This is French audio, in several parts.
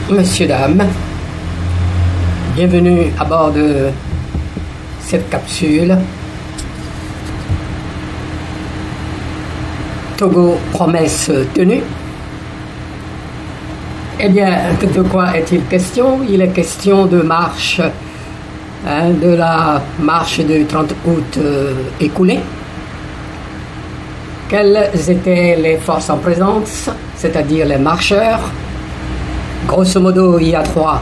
Messieurs, dames, bienvenue à bord de cette capsule. Togo, promesse tenue. Eh bien, de quoi est-il question? Il est question de marche, de la marche du 30 août écoulée. Quelles étaient les forces en présence, c'est-à-dire les marcheurs? Grosso modo, il y a 3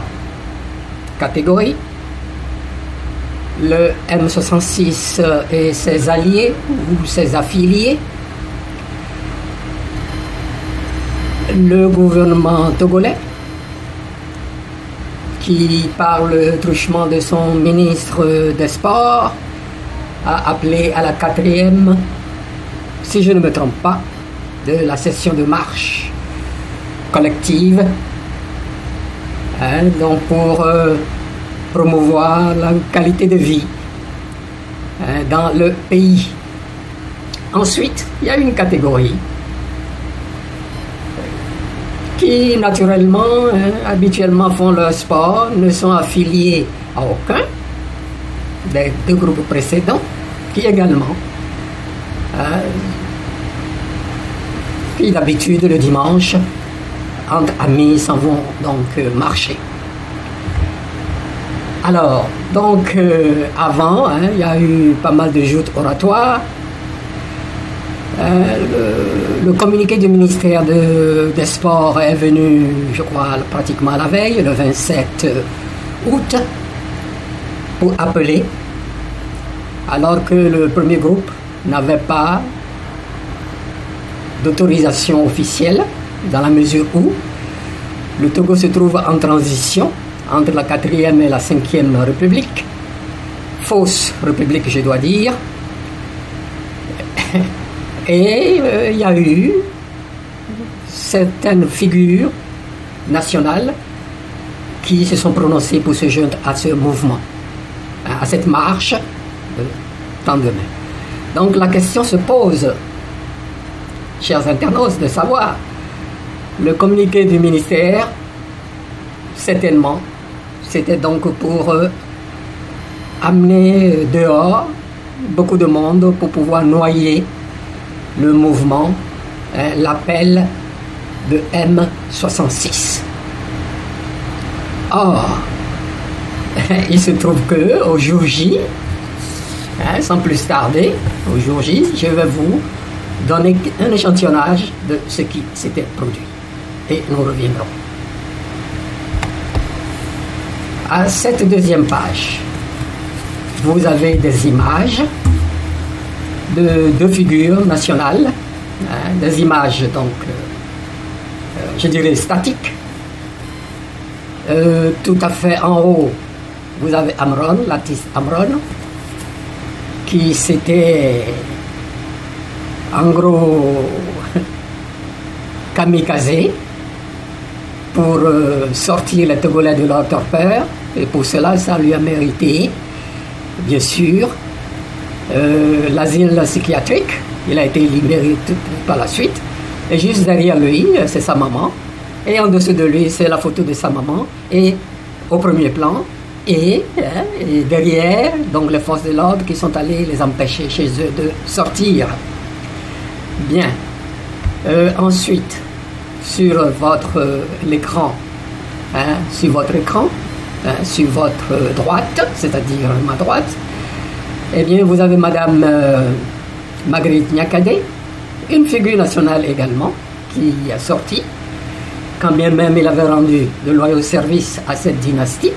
catégories. Le M66 et ses alliés ou ses affiliés. Le gouvernement togolais, qui, par le truchement de son ministre des Sports, a appelé à la 4e, si je ne me trompe pas, de la session de marche collective, donc pour promouvoir la qualité de vie dans le pays. Ensuite, il y a une catégorie qui, naturellement, habituellement font leur sport, ne sont affiliés à aucun des 2 groupes précédents, qui également, qui d'habitude le dimanche, entre amis, s'en vont donc marcher. Alors, donc, avant, il y a eu pas mal de joutes oratoires. Le communiqué du ministère des Sports est venu, je crois, pratiquement à la veille, le 27 août, pour appeler, alors que le premier groupe n'avait pas d'autorisation officielle, dans la mesure où le Togo se trouve en transition entre la 4e et la 5e République, fausse République, je dois dire. Et il y a eu certaines figures nationales qui se sont prononcées pour se joindre à ce mouvement, à cette marche de tant demain. Donc la question se pose, chers internautes, de savoir, le communiqué du ministère, certainement, c'était donc pour amener dehors beaucoup de monde pour pouvoir noyer le mouvement, l'appel de M66. Or, il se trouve que au jour J, sans plus tarder, au jour J, je vais vous donner un échantillonnage de ce qui s'était produit. Et nous reviendrons. À cette 2e page, vous avez des images de 2 figures nationales, des images donc, je dirais statiques. Tout à fait en haut, vous avez Amron, l'artiste Amron, qui s'était en gros kamikaze pour sortir les Togolais de leur torpeur, et pour cela, ça lui a mérité, bien sûr, l'asile psychiatrique. Il a été libéré par la suite. Et juste derrière lui, c'est sa maman. Et en dessous de lui, c'est la photo de sa maman. Et au premier plan, et derrière, donc les forces de l'ordre qui sont allées les empêcher chez eux de sortir. Bien. Ensuite, sur l'écran, sur votre écran, sur votre droite, c'est-à-dire ma droite, eh bien, vous avez Madame Marguerite Nyakadé, une figure nationale également, qui a sorti, quand bien même il avait rendu de loyaux services à cette dynastie.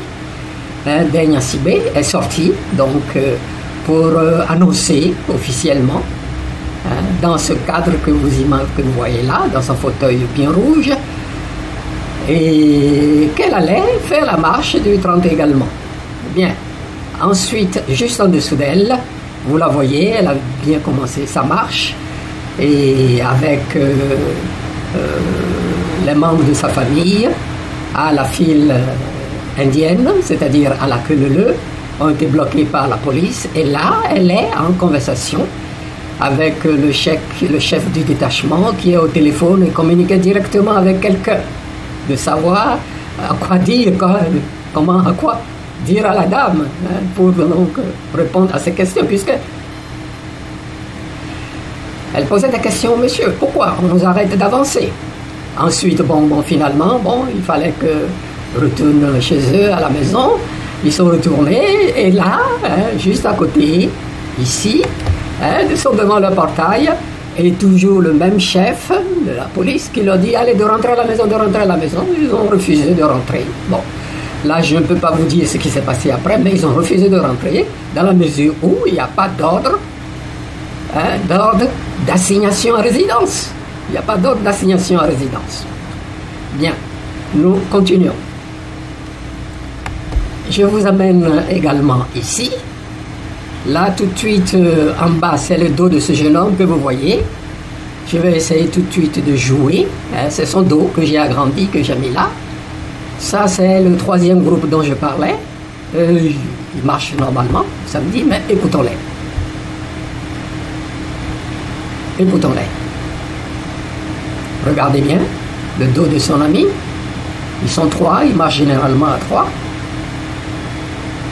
Degna Sibé est sorti, donc, pour annoncer officiellement, dans ce cadre que vous voyez là, dans son fauteuil bien rouge, et qu'elle allait faire la marche du 30 également. Bien. Ensuite, juste en dessous d'elle, vous la voyez, elle a bien commencé sa marche, et avec les membres de sa famille, à la file indienne, c'est-à-dire à la queue leu, ont été bloqués par la police, et là, elle est en conversation avec le chef du détachement qui est au téléphone et communiquait directement avec quelqu'un, de savoir à quoi dire, comment, à quoi dire à la dame pour donc répondre à ces questions, puisque elle posait des questions, monsieur, pourquoi on nous arrête d'avancer? Ensuite, finalement, il fallait que retourne chez eux à la maison. Ils sont retournés et là, juste à côté, ici, ils sont devant le portail et toujours le même chef de la police qui leur dit allez, de rentrer à la maison, de rentrer à la maison. Ils ont refusé de rentrer. Bon, là, je ne peux pas vous dire ce qui s'est passé après, mais ils ont refusé de rentrer dans la mesure où il n'y a pas d'ordre d'assignation à résidence. Il n'y a pas d'ordre d'assignation à résidence. Bien, nous continuons. Je vous amène également ici. Là, tout de suite, en bas, c'est le dos de ce jeune homme que vous voyez. Je vais essayer tout de suite de jouer. C'est son dos que j'ai agrandi, que j'ai mis là. Ça, c'est le troisième groupe dont je parlais. Il marche normalement, samedi, mais écoutons-les. Écoutons-les. Regardez bien le dos de son ami. Ils sont trois, ils marchent généralement à trois.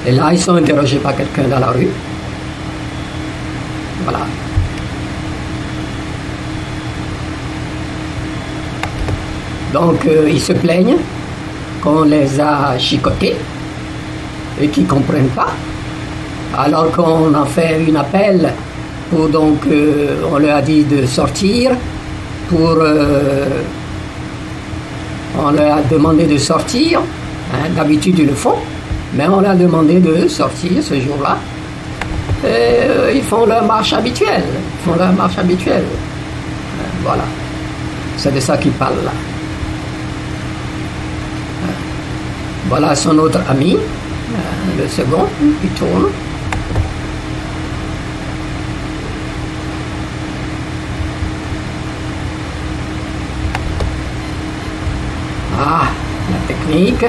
Et là, ils sont interrogés par quelqu'un dans la rue. Voilà. Donc, ils se plaignent qu'on les a chicotés et qu'ils ne comprennent pas. Alors qu'on a fait un appel pour donc, on leur a dit de sortir, on leur a demandé de sortir, d'habitude ils le font, mais on leur a demandé de sortir ce jour-là. Et ils font leur marche habituelle. Voilà. C'est de ça qu'ils parlent là. Voilà son autre ami, le second, qui tourne. Ah, la technique.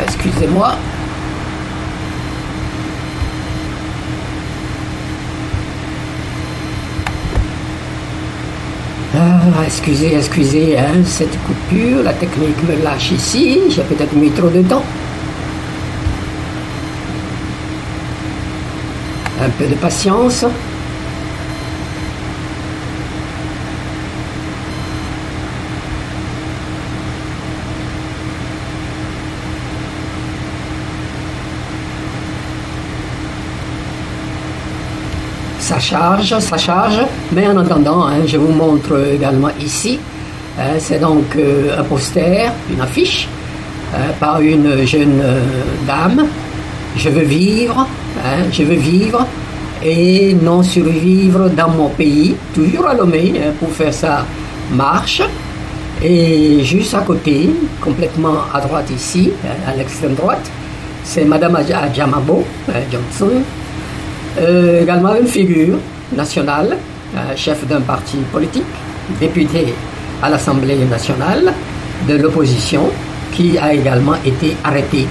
Excusez-moi. Excusez, cette coupure, la technique me lâche ici, j'ai peut-être mis trop de temps. Un peu de patience. Ça charge, mais en attendant, je vous montre également ici, c'est donc un poster, une affiche, par une jeune dame. Je veux vivre et non survivre dans mon pays, toujours à Lomé, pour faire sa marche. Et juste à côté, complètement à droite ici, à l'extrême droite, c'est Madame Adjamabo Johnson. Également une figure nationale, chef d'un parti politique, député à l'Assemblée nationale de l'opposition, qui a également été arrêté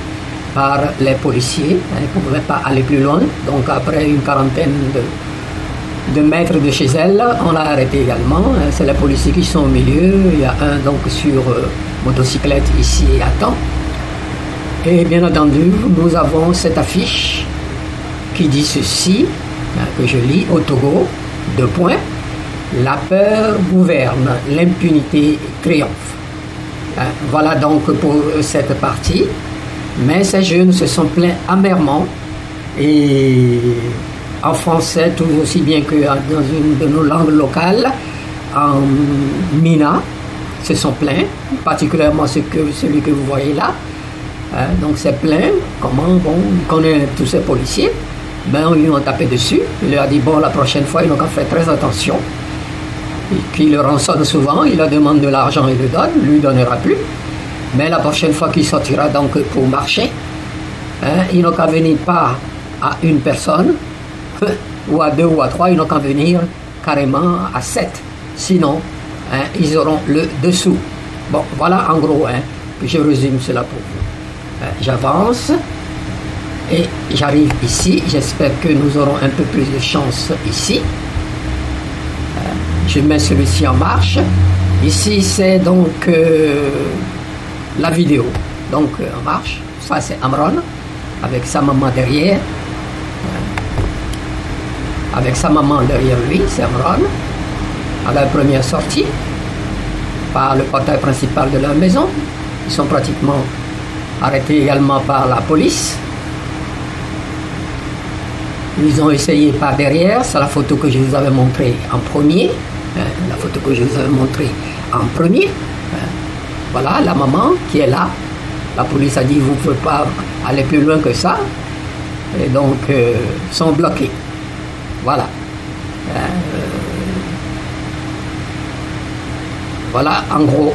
par les policiers. Il ne pouvait pas aller plus loin, donc après une quarantaine de mètres de chez elle, on l'a arrêté également. C'est les policiers qui sont au milieu, il y a un donc sur motocyclette ici à temps. Et bien entendu, nous avons cette affiche qui dit ceci, que je lis au Togo, : la peur gouverne, l'impunité triomphe. Voilà donc pour cette partie. Mais ces jeunes se sont plaints amèrement, et en français tout aussi bien que dans une de nos langues locales, en Mina, se sont plaints, particulièrement celui que vous voyez là. Donc c'est plein, comment, il connaît tous ces policiers. Ils l'ont tapé dessus, il leur a dit la prochaine fois, ils n'ont qu'à faire très attention. Qui le rançonne souvent, il leur demande de l'argent, il le donne, lui ne donnera plus. Mais la prochaine fois qu'il sortira donc pour marcher, ils n'ont qu'à venir pas à une personne, ou à deux ou à trois, ils n'ont qu'à venir carrément à 7. Sinon, ils auront le dessous. Voilà en gros, que je résume cela pour vous. J'avance et j'arrive ici. J'espère que nous aurons un peu plus de chance ici. Je mets celui-ci en marche. Ici, c'est donc la vidéo. Donc, en marche. Ça, c'est Amron, avec sa maman derrière. Avec sa maman derrière lui, c'est Amron. À la première sortie, par le portail principal de leur maison. Ils sont pratiquement arrêtés également par la police. Ils ont essayé par derrière, c'est la photo que je vous avais montrée en premier. La photo que je vous avais montrée en premier. Voilà la maman qui est là. La police a dit vous ne pouvez pas aller plus loin que ça. Et donc, sont bloqués. Voilà. Voilà en gros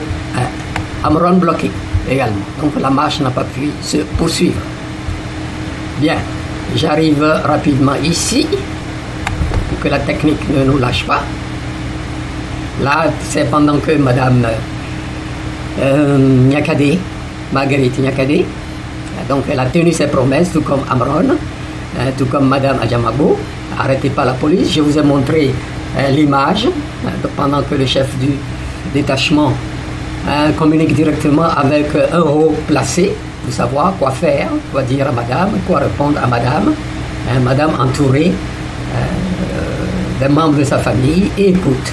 Amron bloqué également. Donc la marche n'a pas pu se poursuivre. Bien, j'arrive rapidement ici pour que la technique ne nous lâche pas. Là, c'est pendant que Madame Niakhaté, Marguerite Niakhaté, donc elle a tenu ses promesses, tout comme Amron, tout comme Madame Adjamabo, arrêtée par la police. Je vous ai montré l'image pendant que le chef du détachement communique directement avec un haut placé pour savoir quoi faire, quoi dire à madame, quoi répondre à madame. Madame entourée des membres de sa famille et écoute.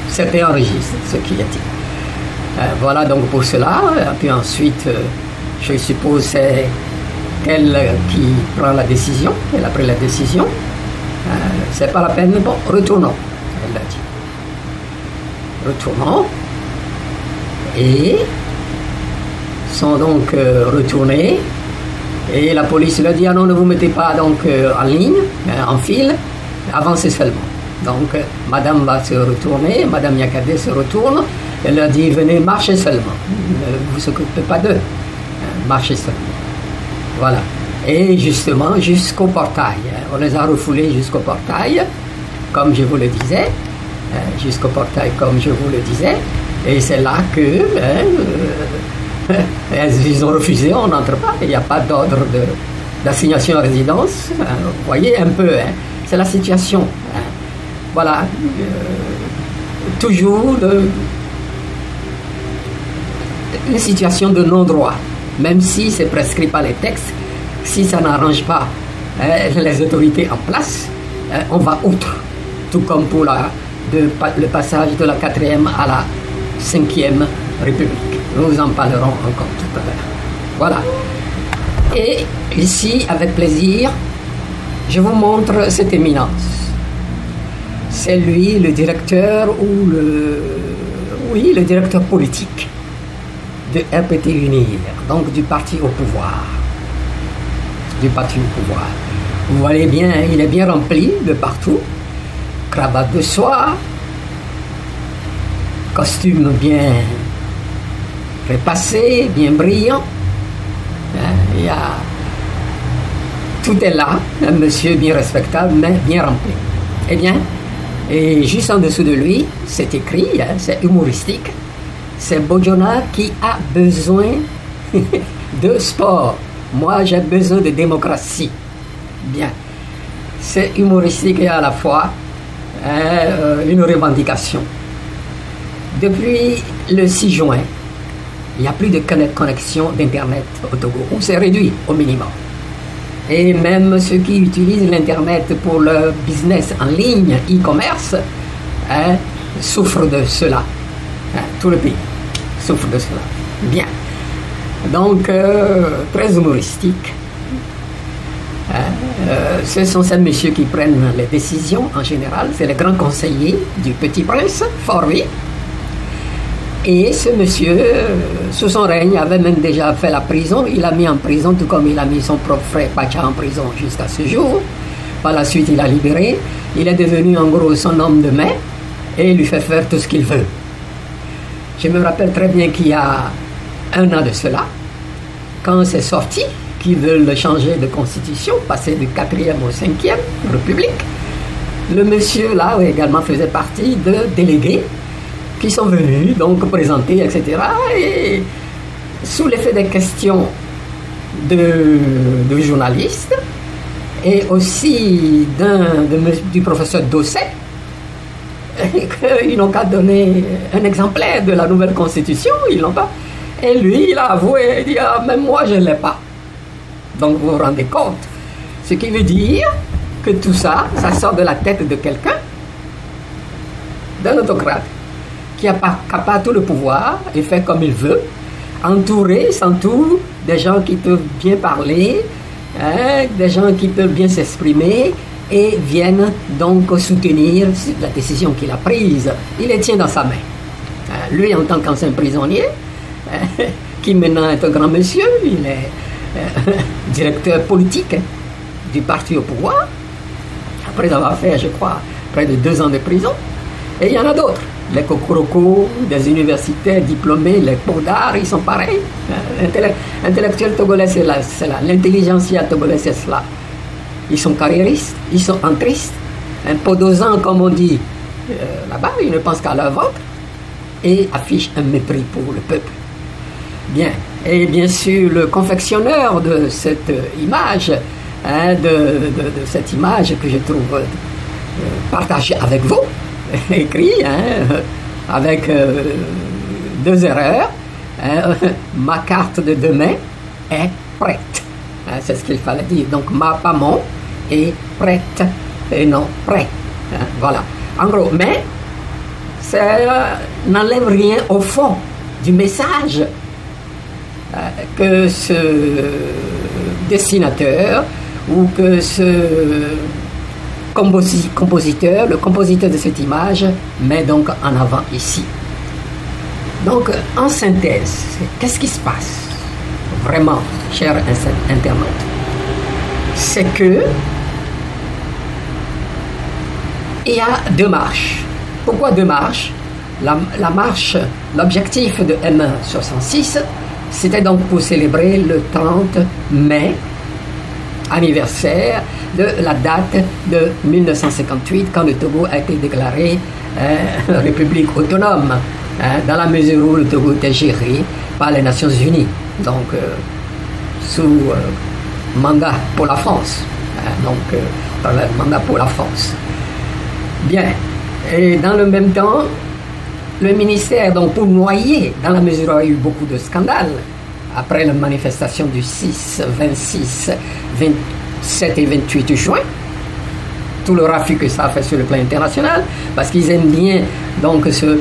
C'était enregistré ce qu'il a dit. Voilà donc pour cela. Et puis ensuite, je suppose c'est elle qui prend la décision. Elle a pris la décision. C'est pas la peine. Bon, retournons. Elle l'a dit. Retournons. Et sont donc retournés et la police leur dit ah non, ne vous mettez pas donc en ligne, en file, avancez seulement. Donc madame va se retourner, Madame Niakhaté se retourne, elle leur dit venez marcher seulement, ne vous occupez pas d'eux, marchez seulement. Voilà. Et justement jusqu'au portail, on les a refoulés jusqu'au portail, comme je vous le disais, jusqu'au portail comme je vous le disais. Et c'est là que ils ont refusé, on n'entre pas, il n'y a pas d'ordre d'assignation à résidence. Vous voyez un peu, c'est la situation. Voilà, toujours une situation de non-droit, même si c'est prescrit par les textes, si ça n'arrange pas les autorités en place, on va outre, tout comme pour le passage de la 4e à la 5e République. Nous en parlerons encore tout à l'heure. Voilà. Et ici, avec plaisir, je vous montre cette éminence. C'est lui, le directeur ou le directeur politique de RPT Unir, donc du parti au pouvoir. Du parti au pouvoir. Vous voyez bien, il est bien rempli de partout. Cravate de soie, costume bien repassé, bien brillant. Tout est là, un monsieur bien respectable, mais bien rempli. Eh bien, et juste en dessous de lui, c'est écrit, c'est humoristique, c'est Bojona qui a besoin de sport. Moi, j'ai besoin de démocratie. Bien. C'est humoristique et à la fois une revendication. Depuis le 6 juin, il n'y a plus de connexion d'Internet au Togo. On s'est réduit au minimum. Et même ceux qui utilisent l'Internet pour leur business en ligne, e-commerce, souffrent de cela. Tout le pays souffre de cela. Bien. Donc, très humoristique. Ce sont ces messieurs qui prennent les décisions en général. C'est les grands conseillers du Petit Prince, Forvi. Et ce monsieur, sous son règne, avait même déjà fait la prison. Il a mis en prison, tout comme il a mis son propre frère Pacha en prison jusqu'à ce jour. Par la suite, il a libéré. Il est devenu en gros son homme de main et il lui fait faire tout ce qu'il veut. Je me rappelle très bien qu'il y a un an de cela, quand c'est sorti, qu'ils veulent changer de constitution, passer du 4e au 5e République, le monsieur là également faisait partie de délégués qui sont venus donc présenter, etc. Et sous l'effet des questions de journalistes et aussi du professeur Dosset, qu'ils n'ont qu'à donner un exemplaire de la nouvelle constitution, ils l'ont pas. Et lui, il a avoué, il dit, ah, même moi, je ne l'ai pas. Donc, vous vous rendez compte. Ce qui veut dire que tout ça, ça sort de la tête de quelqu'un, d'un autocrate, qui n'a pas tout le pouvoir et fait comme il veut, s'entoure des gens qui peuvent bien parler, hein, des gens qui peuvent bien s'exprimer, et viennent donc soutenir la décision qu'il a prise. Il les tient dans sa main. Lui, en tant qu'ancien prisonnier, qui maintenant est un grand monsieur, il est directeur politique du parti au pouvoir, après avoir fait, je crois, près de 2 ans de prison. Et il y en a d'autres. Les cocorocos des universitaires diplômés, les podars, ils sont pareils. L'intellectuel togolais, c'est là. L'intelligentsia togolais, c'est cela. Ils sont carriéristes, ils sont entristes, podosans, comme on dit là-bas, ils ne pensent qu'à leur ventre et affichent un mépris pour le peuple. Bien, et bien sûr, le confectionneur de cette image, hein, de cette image que je trouve partagée avec vous, écrit, hein, avec 2 erreurs, hein, ma carte de demain est prête. Hein, c'est ce qu'il fallait dire. Donc, ma, pas mon, et prête, et non prêt. Hein, voilà. En gros, mais ça n'enlève rien au fond du message que ce dessinateur ou que ce compositeur, le compositeur de cette image, met donc en avant ici. Donc, en synthèse, qu'est-ce qui se passe vraiment, cher internaute? C'est que il y a 2 marches. Pourquoi 2 marches? La marche, l'objectif de M66, c'était donc pour célébrer le 30 mai, anniversaire de la date de 1958, quand le Togo a été déclaré république autonome, dans la mesure où le Togo était géré par les Nations Unies, donc sous mandat pour la France, par le mandat pour la France. Bien, et dans le même temps, le ministère, donc pour noyer, dans la mesure où il y a eu beaucoup de scandales, après la manifestation du 6, 26, 27 et 28 juin, tout le raffut que ça a fait sur le plan international, parce qu'ils aiment bien donc se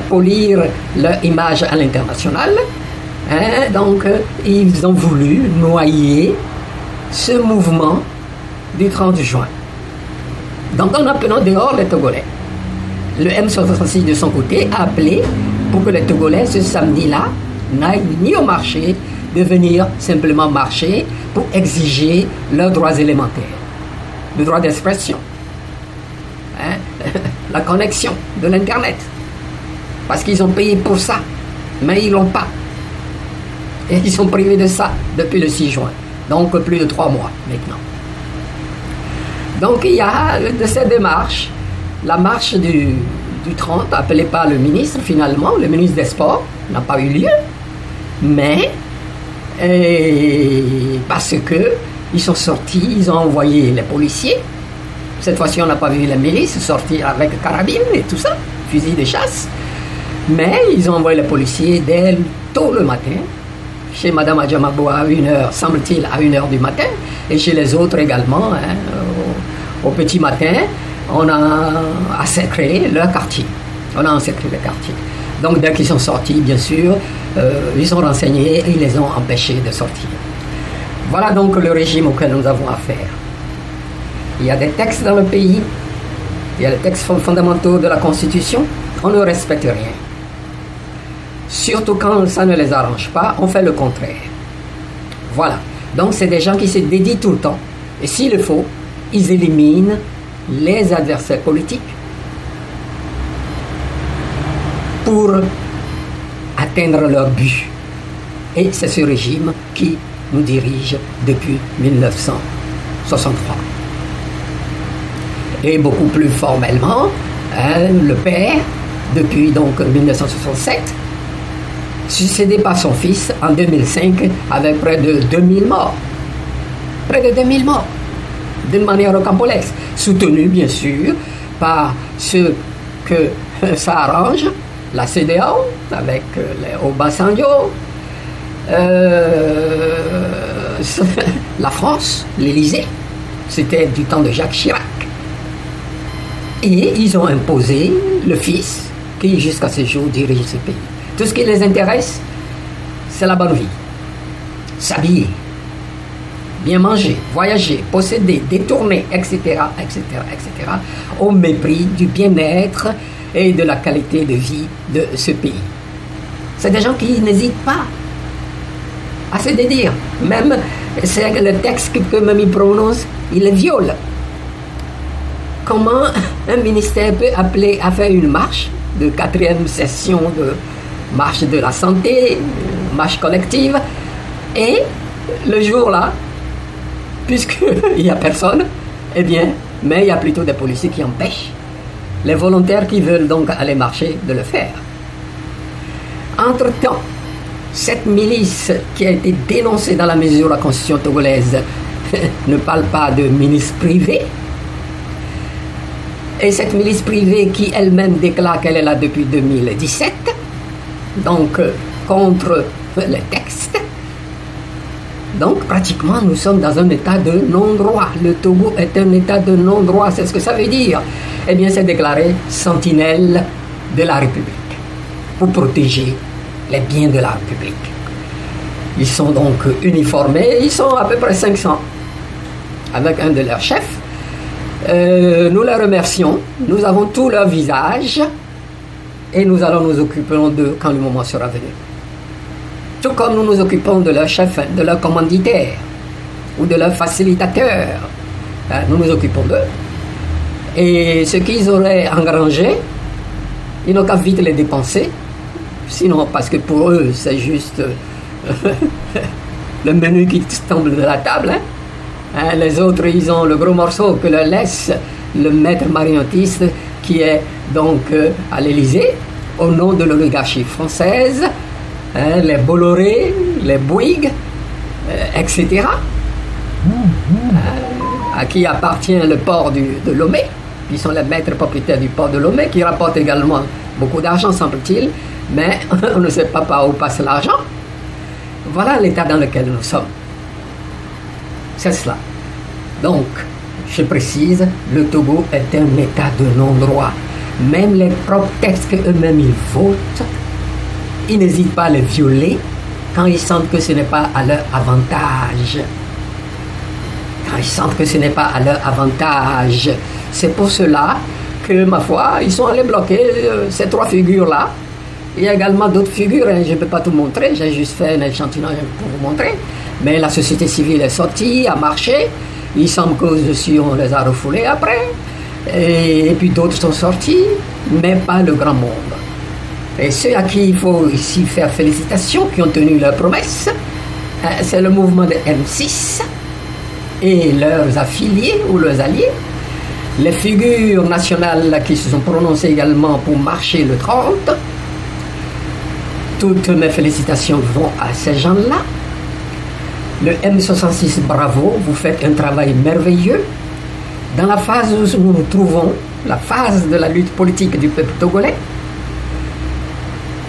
polir leur image à l'international, hein, donc ils ont voulu noyer ce mouvement du 30 juin. Donc en appelant dehors les Togolais. Le M66 de son côté a appelé pour que les Togolais ce samedi-là n'aillent ni au marché, de venir simplement marcher pour exiger leurs droits élémentaires. Le droit d'expression, hein, la connexion de l'Internet. Parce qu'ils ont payé pour ça, mais ils ne l'ont pas. Et ils sont privés de ça depuis le 6 juin. Donc plus de 3 mois maintenant. Donc il y a de ces démarches, la marche du 30, appelée par le ministre finalement, le ministre des Sports, n'a pas eu lieu, mais parce que ils sont sortis, ils ont envoyé les policiers. Cette fois-ci, on n'a pas vu la milice sortir avec carabine et tout ça, fusil de chasse, mais ils ont envoyé les policiers dès tôt le matin. Chez Madame Adjamabo à 1h, semble-t-il, à 1h du matin, et chez les autres également, hein, au petit matin, on a encerclé leur quartier. On a encerclé le quartier. Donc, dès qu'ils sont sortis, bien sûr, ils sont renseignés et ils les ont empêchés de sortir. Voilà donc le régime auquel nous avons affaire. Il y a des textes dans le pays, il y a les textes fondamentaux de la Constitution, on ne respecte rien. Surtout quand ça ne les arrange pas, on fait le contraire. Voilà. Donc, c'est des gens qui se dédient tout le temps. Et s'il le faut, ils éliminent les adversaires politiques pour atteindre leur but. Et c'est ce régime qui nous dirige depuis 1963. Et beaucoup plus formellement, hein, le père, depuis donc 1967, succédé par son fils en 2005 avec près de 2000 morts. Près de 2000 morts, d'une manière rocambolesque, soutenu bien sûr par ceux que ça arrange, la CEDEAO avec les Obasanjo, la France, l'Élysée, c'était du temps de Jacques Chirac. Et ils ont imposé le fils qui jusqu'à ce jour dirige ce pays. Tout ce qui les intéresse, c'est la bonne vie. S'habiller, bien manger, voyager, posséder, détourner, etc., etc., etc., au mépris du bien-être et de la qualité de vie de ce pays. C'est des gens qui n'hésitent pas à se dédire. Même c'est le texte que même ils prononcent, ils les violent. Comment un ministère peut appeler à faire une marche de 4e session de marche de la santé, marche collective, et le jour-là, puisqu'il n'y a personne, eh bien, mais il y a plutôt des policiers qui empêchent les volontaires qui veulent donc aller marcher de le faire. Entre-temps, cette milice qui a été dénoncée dans la mesure où la constitution togolaise ne parle pas de milice privée, et cette milice privée qui elle-même déclare qu'elle est là depuis 2017, donc contre les textes. Donc pratiquement nous sommes dans un état de non-droit. Le Togo est un état de non-droit, c'est ce que ça veut dire. Eh bien c'est déclaré sentinelle de la République pour protéger les biens de la République. Ils sont donc uniformés, ils sont à peu près 500 avec un de leurs chefs. Nous les remercions, nous avons tous leurs visages et nous allons nous occuper d'eux quand le moment sera venu. Tout comme nous nous occupons de leur chef, de leur commanditaire ou de leur facilitateur. Nous nous occupons d'eux. Et ce qu'ils auraient engrangé, ils n'ont qu'à vite les dépenser. Sinon, parce que pour eux, c'est juste le menu qui tombe de la table. Les autres, ils ont le gros morceau que leur laisse le maître marionnettiste qui est donc à l'Élysée, au nom de l'oligarchie française, les Bolloré, les Bouygues, etc., à qui appartient le port de Lomé, qui sont les maîtres propriétaires du port de Lomé, qui rapportent également beaucoup d'argent, semble-t-il, mais on ne sait pas par où passe l'argent. Voilà l'état dans lequel nous sommes. C'est cela. Donc, je précise, le Togo est un état de non-droit. Même les propres textes qu'eux-mêmes ils votent, ils n'hésitent pas à les violer quand ils sentent que ce n'est pas à leur avantage. Quand ils sentent que ce n'est pas à leur avantage. C'est pour cela que, ma foi, ils sont allés bloquer ces 3 figures-là. Il y a également d'autres figures, je ne peux pas tout montrer, j'ai juste fait un échantillonnage pour vous montrer. Mais la société civile est sortie, a marché. Il semble qu'eux aussi, on les a refoulés après. Et puis d'autres sont sortis, mais pas le grand monde. Et ceux à qui il faut ici faire félicitations, qui ont tenu leurs promesses, c'est le mouvement de M6 et leurs affiliés ou leurs alliés. Les figures nationales qui se sont prononcées également pour marcher le 30. Toutes mes félicitations vont à ces gens-là. Le M66, bravo, vous faites un travail merveilleux. Dans la phase où nous nous trouvons, la phase de la lutte politique du peuple togolais,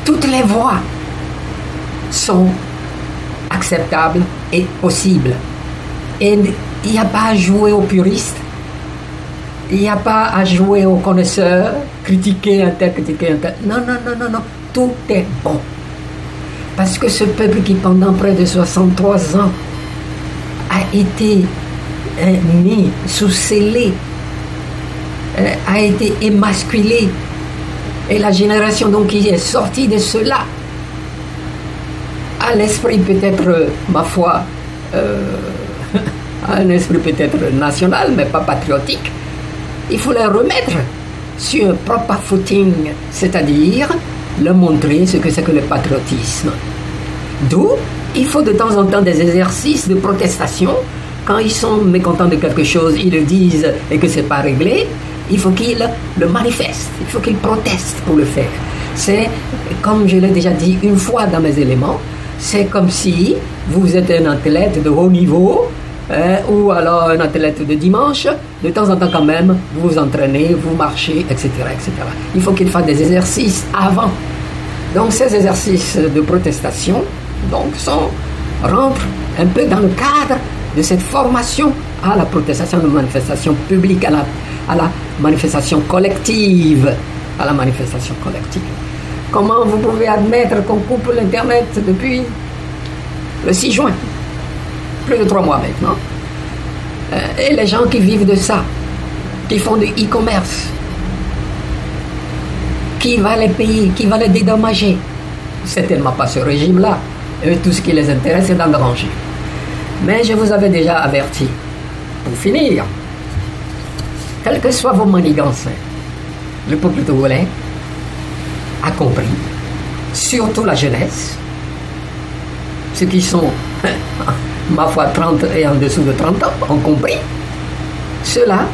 toutes les voies sont acceptables et possibles. Et il n'y a pas à jouer aux puristes, il n'y a pas à jouer aux connaisseurs, critiquer un tel. Non, tout est bon. Parce que ce peuple qui pendant près de 63 ans a été mis sous scellé, a été émasculé, et la génération donc qui est sortie de cela a l'esprit peut-être, ma foi, un esprit peut-être national, mais pas patriotique. Il faut les remettre sur un proper footing, c'est-à-dire leur montrer ce que c'est que le patriotisme. D'où il faut de temps en temps des exercices de protestation. Quand ils sont mécontents de quelque chose, ils le disent et que c'est pas réglé, il faut qu'ils le manifestent, il faut qu'ils protestent pour le faire. C'est, comme je l'ai déjà dit une fois dans mes éléments, c'est comme si vous êtes un athlète de haut niveau, ou alors un athlète de dimanche, de temps en temps quand même, vous vous entraînez, vous marchez, etc., etc. Il faut qu'il fasse des exercices avant. Donc ces exercices de protestation donc, rentrent un peu dans le cadre de cette formation à la protestation, de manifestation publique, à la manifestation collective. À la manifestation collective. Comment vous pouvez admettre qu'on coupe l'Internet depuis le 6 juin? Plus de 3 mois maintenant. Et les gens qui vivent de ça, qui font du e-commerce, qui va les payer, qui va les dédommager? Certainement pas ce régime-là. Eux, tout ce qui les intéresse, c'est d'engranger. Mais je vous avais déjà averti, pour finir, quelles que soient vos manigances, le peuple togolais a compris, surtout la jeunesse, ceux qui sont, ma foi, 30 et en dessous de 30 ans, ont compris. Ceux-là,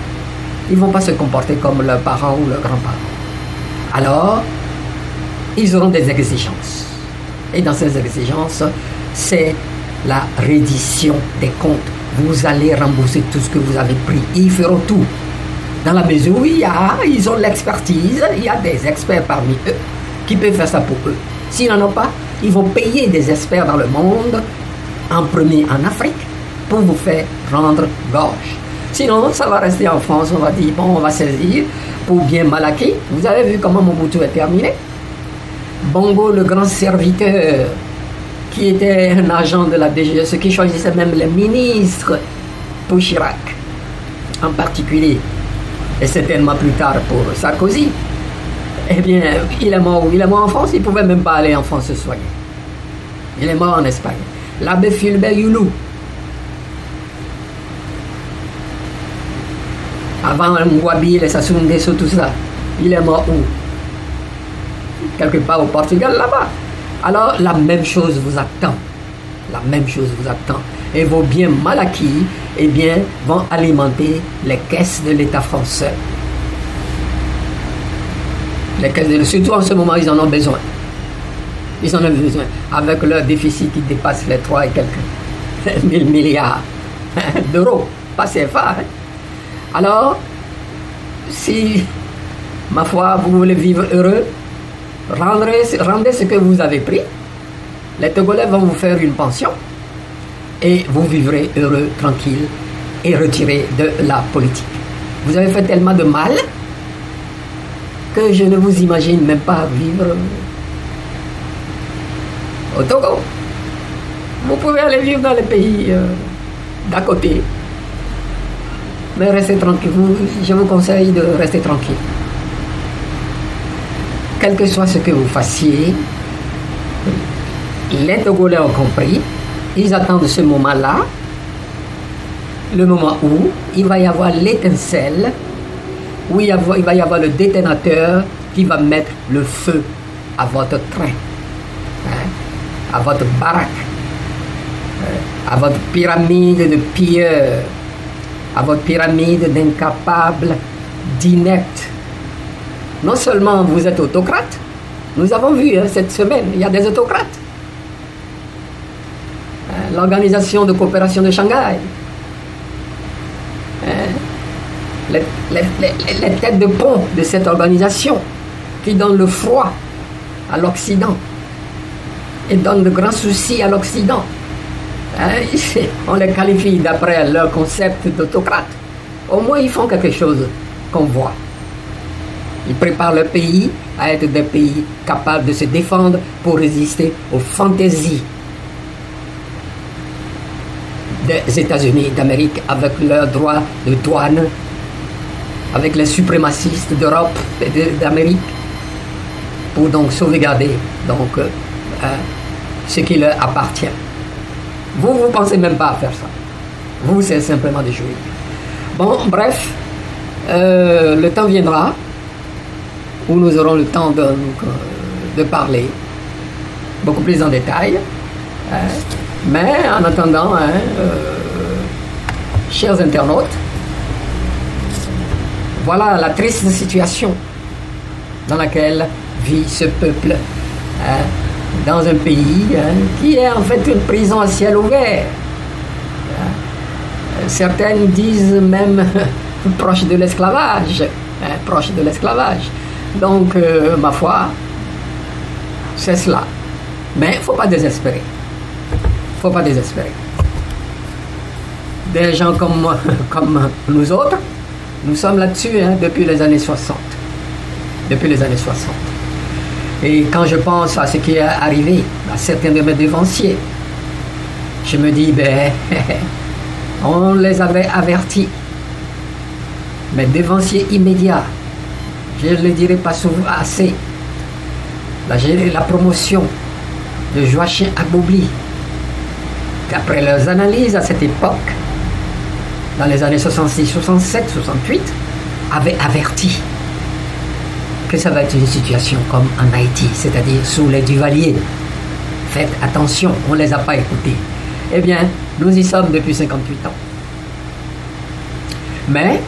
ils ne vont pas se comporter comme leurs parents ou leurs grands-parents. Alors, ils auront des exigences. Et dans ces exigences, c'est la reddition des comptes. Vous allez rembourser tout ce que vous avez pris. Ils feront tout. Dans la mesure où ils ont l'expertise, il y a des experts parmi eux qui peuvent faire ça pour eux. S'ils n'en ont pas, ils vont payer des experts dans le monde, en premier en Afrique, pour vous faire rendre gorge. Sinon, ça va rester en France, on va dire, bon, on va saisir pour bien malaquer. Vous avez vu comment Mobutu est terminé? Bongo, le grand serviteur, qui était un agent de la DGSE, qui choisissait même les ministres pour Chirac, en particulier, et certainement plus tard pour Sarkozy, eh bien, il est mort où? Il est mort en France, il ne pouvait même pas aller en France se soigner. Il est mort en Espagne. L'abbé Fulbert Youlou, avant Mouabi, les Sassou Nguesso, tout ça, il est mort où? Quelque part au Portugal, là-bas. Alors, la même chose vous attend. La même chose vous attend. Et vos biens mal acquis, eh bien, vont alimenter les caisses de l'État français. Les caisses surtout en ce moment, ils en ont besoin. Ils en ont besoin. Avec leur déficit qui dépasse les 3 et quelques 1000 milliards d'euros. Pas CFA. Hein. Alors, si, ma foi, vous voulez vivre heureux, rendez ce que vous avez pris. Les Togolais vont vous faire une pension et vous vivrez heureux, tranquille et retiré de la politique. Vous avez fait tellement de mal que je ne vous imagine même pas vivre au Togo. Vous pouvez aller vivre dans les pays d'à côté. Mais restez tranquille. Je vous conseille de rester tranquille. Quel que soit ce que vous fassiez, les Togolais ont compris. Ils attendent ce moment-là, le moment où il va y avoir l'étincelle, où il va y avoir le détonateur qui va mettre le feu à votre train, hein, à votre baraque, à votre pyramide de pilleurs, à votre pyramide d'incapables, d'ineptes. Non seulement vous êtes autocrate, nous avons vu cette semaine, il y a des autocrates. L'organisation de coopération de Shanghai, les têtes de pont de cette organisation qui donnent le froid à l'Occident et donnent de grands soucis à l'Occident. On les qualifie d'après leur concept d'autocrate. Au moins ils font quelque chose qu'on voit. Ils préparent le pays à être des pays capables de se défendre pour résister aux fantaisies des États-Unis d'Amérique avec leurs droits de douane, avec les suprémacistes d'Europe et d'Amérique, pour donc sauvegarder ce qui leur appartient. Vous ne pensez même pas à faire ça. Vous, c'est simplement de jouer. Bon, bref, le temps viendra où nous aurons le temps de parler beaucoup plus en détail. Mais en attendant, chers internautes, voilà la triste situation dans laquelle vit ce peuple hein, dans un pays hein, qui est en fait une prison à ciel ouvert. Certaines disent même proche de l'esclavage, hein, proche de l'esclavage. Donc, ma foi, c'est cela. Mais il ne faut pas désespérer. Il ne faut pas désespérer. Des gens comme moi, comme nous autres, nous sommes là-dessus hein, depuis les années 60. Depuis les années 60. Et quand je pense à ce qui est arrivé à certains de mes devanciers, je me dis, ben, on les avait avertis. Mes devanciers immédiats, je ne le dirai pas souvent assez, la promotion de Joachim Agboubli, d'après leurs analyses à cette époque, dans les années 66, 67, 68, avait averti que ça va être une situation comme en Haïti, c'est-à-dire sous les Duvalier. Faites attention, on ne les a pas écoutés. Eh bien, nous y sommes depuis 58 ans. Mais,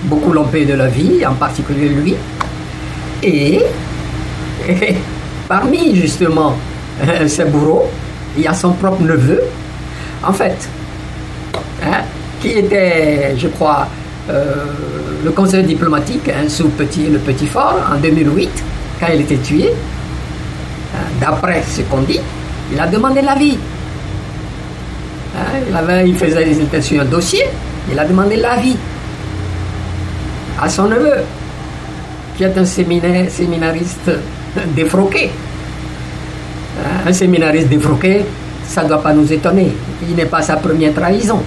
beaucoup l'ont payé de la vie, en particulier lui. Et parmi, justement, ces bourreaux, il y a son propre neveu, en fait, hein, qui était, je crois, le conseiller diplomatique hein, sous le Petit Fort en 2008, quand il était tué. D'après ce qu'on dit, il a demandé l'avis. Hein, il était sur un dossier, il a demandé l'avis à son neveu, qui est un séminariste défroqué. Un séminariste défroqué, ça ne doit pas nous étonner. Il n'est pas sa première trahison.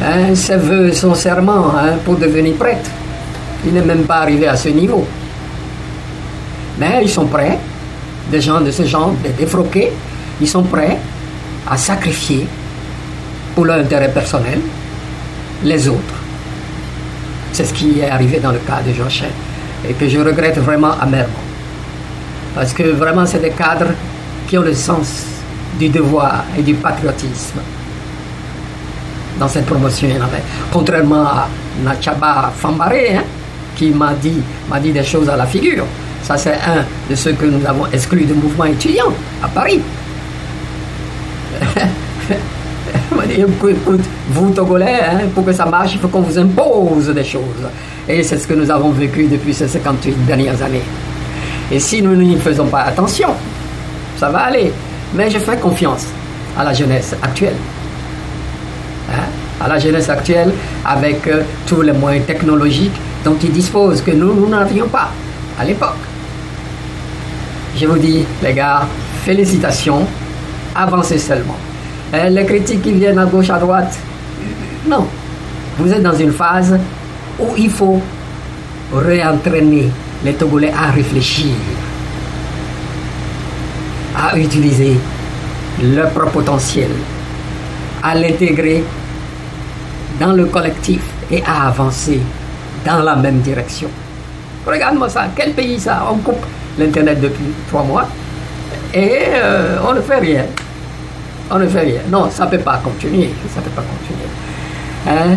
Hein, ses vœux, son serment hein, pour devenir prêtre, il n'est même pas arrivé à ce niveau. Mais ils sont prêts, des gens de ce genre, des défroqués, ils sont prêts à sacrifier pour leur intérêt personnel les autres. C'est ce qui est arrivé dans le cas de Joachim et que je regrette vraiment amèrement. Parce que vraiment, c'est des cadres qui ont le sens du devoir et du patriotisme. Dans cette promotion, il y en avait. Contrairement à Nachaba Fambaré, hein, qui m'a dit des choses à la figure. Ça, c'est un de ceux que nous avons exclus du mouvement étudiant à Paris. Il m'a dit, écoute, vous Togolais, hein, pour que ça marche, il faut qu'on vous impose des choses. Et c'est ce que nous avons vécu depuis ces 58 dernières années. Et si nous n'y faisons pas attention, ça va aller. Mais je fais confiance à la jeunesse actuelle. Hein, à la jeunesse actuelle, avec tous les moyens technologiques dont ils disposent, que nous n'avions pas à l'époque. Je vous dis, les gars, félicitations, avancez seulement. Les critiques qui viennent à gauche, à droite, non. Vous êtes dans une phase où il faut réentraîner les Togolais à réfléchir, à utiliser leur propre potentiel, à l'intégrer dans le collectif et à avancer dans la même direction. Regarde-moi ça, quel pays ça? On coupe l'Internet depuis 3 mois et on ne fait rien. On ne fait rien. Non, ça ne peut pas continuer. Ça ne peut pas continuer. Hein?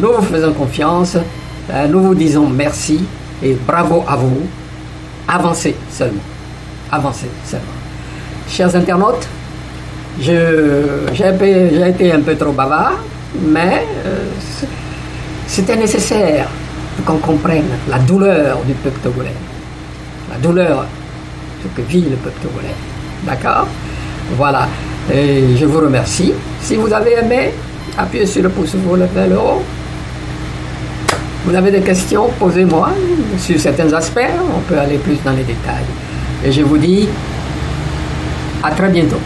Nous vous faisons confiance. Nous vous disons merci et bravo à vous. Avancez seulement. Avancez seulement. Chers internautes, j'ai été un peu trop bavard, mais c'était nécessaire qu'on comprenne la douleur du peuple togolais. La douleur que vit le peuple togolais. D'accord? Voilà. Et je vous remercie. Si vous avez aimé, appuyez sur le pouce vers le haut. Vous avez des questions, posez-moi sur certains aspects. On peut aller plus dans les détails. Et je vous dis à très bientôt.